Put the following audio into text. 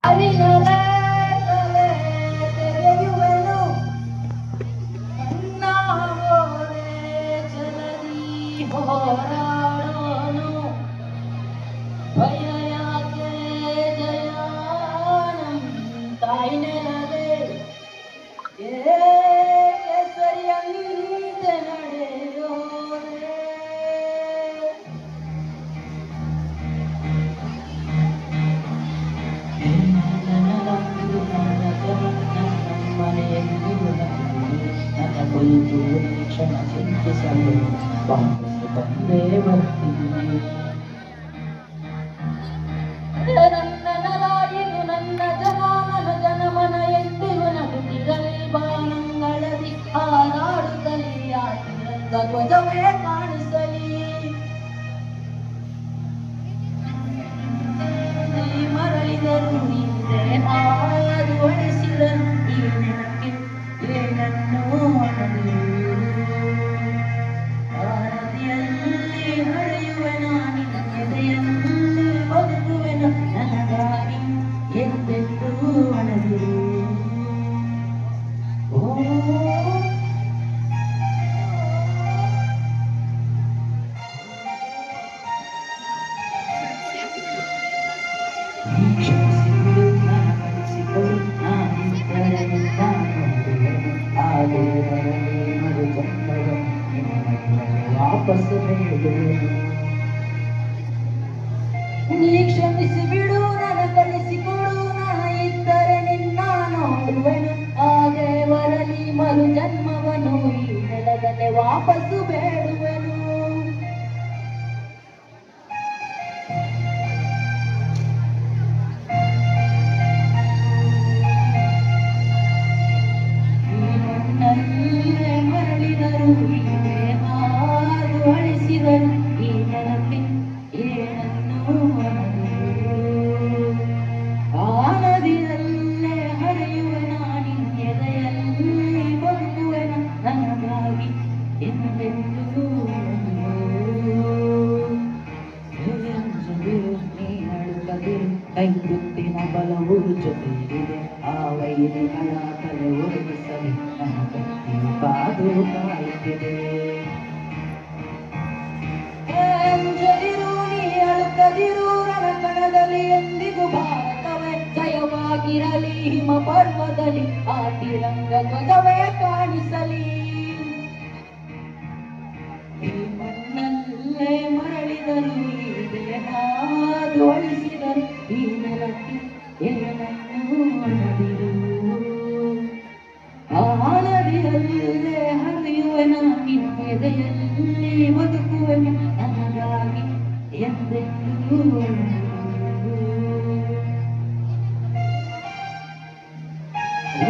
ಅರಿಯಲೇ ತಲೆ ತೆಗೆಯುವೆನು ನನ್ನ ಹೋರೆ ಜಲದಿ ಹೋರಾಡೋನು ಭಯ ಯಾಕೆ ಜಯ ನಮ್ಮ ತಾಯಿ ನೆಲವೇ ಕೇಸರಿಯಂತೆ ನಡೆಯೋರೆ ನನ್ನ ಕುರಿತು ಕ್ಷಣ ಚಿಂತಿಸಲು ಬಂದೇ ಬರ್ತೀನಿ ನನ್ನ ನಲ ಇದು ನನ್ನ ಜನ ನನ್ನ ಜನಮನ ಎಂದಿಗೂ ನಗುತ್ತಿರಲಿ ಬಾನಂಗಳದಿ ಹಾರಾಡುತ್ತಲಿ ಆ ತಿರಂಗ ಧ್ವಜವೇ ಕಾಣಿಸಲಿ ಮರಳಿದರು ನೀರೇ ಹಾದು ಹೊಡೆಸಿದರು ಈ ನೆನಪಿ ಏನನ್ನು ನದಿಯಲ್ಲಿ ಹರಿಯುವೆ ನಾನಿನ ಎದೆಯಲ್ಲಿ ಬದುಕುವೆನು ನನಗಾಗಿ ಎಂದೆಂದೂ ಅಣದಿರು ಕ್ಷಮಿಸಿಬಿಡು ನನ್ನ ಕಳಿಸಿಕೊಡು ನಾನಿದ್ದರೆ ಹಾಗೆ ಬರಲಿ ಮರು ಜನ್ಮವ ವಾಪಸ್ಸು ಬೇಡುವೆನು ನೀ ಕ್ಷಮಿಸಿಬಿಡು ನನ್ನ ಕಳಿಸಿಕೊಡು ನಾನು ಇದ್ದರೆ ನಿನ್ನ ನೋಡುವೆನು ಹಾಗೆ ಬರಲಿ ಮರು ಜನ್ಮವನು ಈ ನೆಲದಲ್ಲೇ ವಾಪಸ್ಸು ಬೇಡುವೆನು ಮರಳಿದರು ಹೀಗೆ ಹಾದು ಅಳಿಸಿದರು ಈ ನೆನಪಿ ಏನನ್ನು ಆ ನದಿಯಲ್ಲೇ ಹರಿಯುವೆ ನಾನಿನ ಎದೆಯಲ್ಲಿ ಬದುಕುವೆನ ನನಗಾಗಿ ಎಂದೆಂದೂ ನೀ ನಡುಕದಿರು ಕೈ ಗುತ್ತಿನ ಬಲವು ಜೊತೆಯಿದೆ ಆ ವೈರಿಗಳ ತಲೆ ಒರಗಿಸಲಿ ನನ್ನ ಕತ್ತಿಯು ಕಾದು ಕಾಯುತ್ತಿದೆ ಅಂಜದಿರು ನೀ ಅಳುಕದಿರು ರಣಕಣದಲ್ಲಿ ಎಂದಿಗೂ ಭಾರತವೇ ಜಯವಾಗಿರಲಿ ಹಿಮ ಪರ್ವದಲ್ಲಿ ಆ ತಿರಂಗ ಧ್ವಜವೇ ಕಾಣಿಸಲಿ ಈ ಮಣ್ಣಲ್ಲೇ ಮರಳಿದರು ಈ ದೇಹಾದು ಅಳಿಸಿದರು ಈ ನೆಲಕ್ಕೆ ಏನನ್ನು ಅಣದಿರು ಆ ನದಿಯಲ್ಲೇ ಹರಿಯುವೆ ನಾನಿನ ಎದೆಯಲ್ಲಿ ಬದುಕುವೆನು ನನಗಾಗಿ ಎಂದೆಂದೂ ಓ